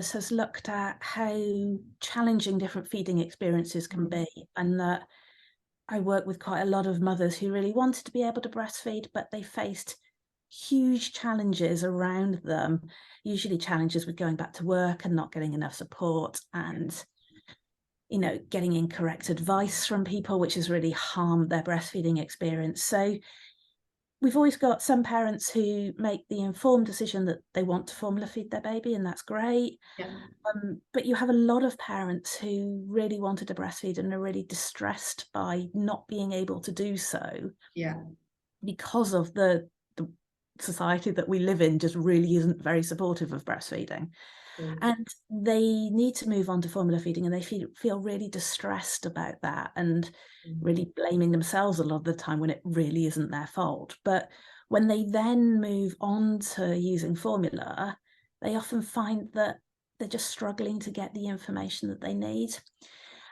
us has looked at how challenging different feeding experiences can be, and that I work with quite a lot of mothers who really wanted to be able to breastfeed, but they faced huge challenges around them, usually challenges with going back to work and not getting enough support, and getting incorrect advice from people, which has really harmed their breastfeeding experience. So we've always got some parents who make the informed decision that they want to formula feed their baby, and that's great. Yeah. But you have a lot of parents who really wanted to breastfeed and are really distressed by not being able to do so. Yeah. Because of the society that we live in just really isn't very supportive of breastfeeding. And they need to move on to formula feeding, and they feel really distressed about that, and really blaming themselves a lot of the time when it really isn't their fault. But when they then move on to using formula, they often find that they're just struggling to get the information that they need.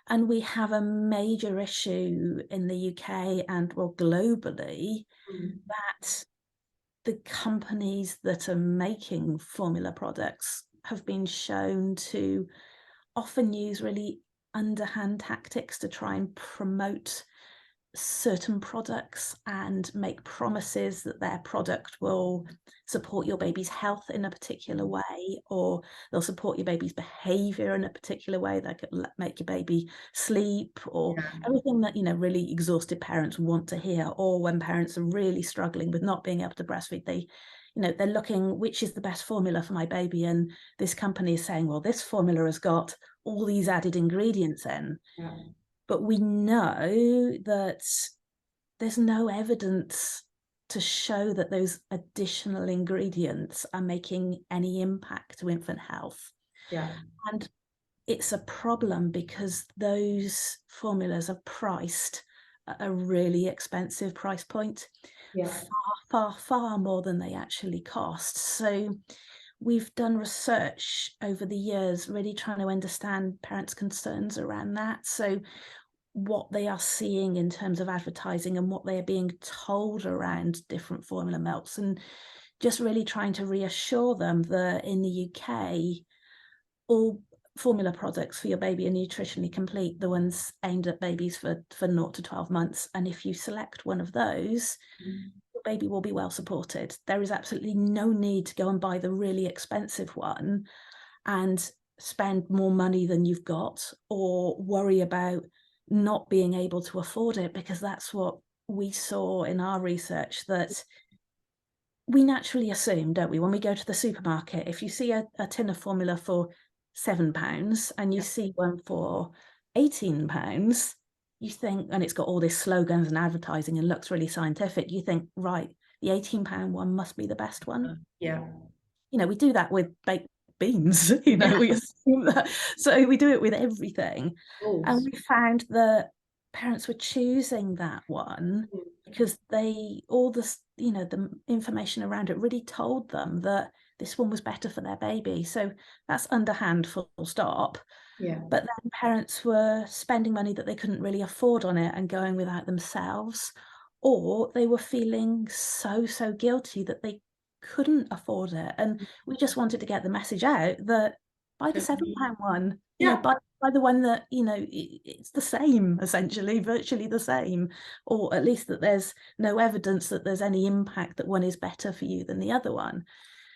And we have a major issue in the UK and, well, globally, that the companies that are making formula products have been shown to often use really underhand tactics to try and promote certain products and make promises that their product will support your baby's health in a particular way, or they'll support your baby's behavior in a particular way, that could make your baby sleep, or everything that really exhausted parents want to hear. Or when parents are really struggling with not being able to breastfeed, they're looking, which is the best formula for my baby, and this company is saying, well, this formula has got all these added ingredients in. But we know that there's no evidence to show that those additional ingredients are making any impact to infant health. And it's a problem because those formulas are priced at a really expensive price point, far more than they actually cost. So we've done research over the years, really trying to understand parents' concerns around that. So what they are seeing in terms of advertising and what they are being told around different formula milks, and just really trying to reassure them that in the UK, all formula products for your baby are nutritionally complete, the ones aimed at babies for 0 to 12 months. And if you select one of those, your baby will be well supported. There is absolutely no need to go and buy the really expensive one and spend more money than you've got, or worry about not being able to afford it, because that's what we saw in our research, that we naturally assume, don't we, when we go to the supermarket, if you see a tin of formula for £7 and you see one for £18, you think, and it's got all these slogans and advertising and looks really scientific, you think, right, the £18 one must be the best one. We do that with baked beans, we assume that. So we do it with everything. And we found that parents were choosing that one because all the information around it really told them that this one was better for their baby. So that's underhand, full stop. But then parents were spending money that they couldn't really afford on it and going without themselves, or they were feeling so guilty that they couldn't afford it. And we just wanted to get the message out that buy the £7 one, buy the one that, it's the same, essentially, virtually the same, or at least that there's no evidence that there's any impact that one is better for you than the other one.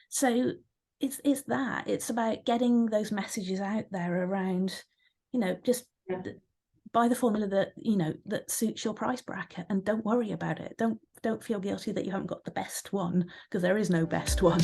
So it's about getting those messages out there around, just buy the formula that, that suits your price bracket, and don't worry about it. Don't feel guilty that you haven't got the best one, because there is no best one.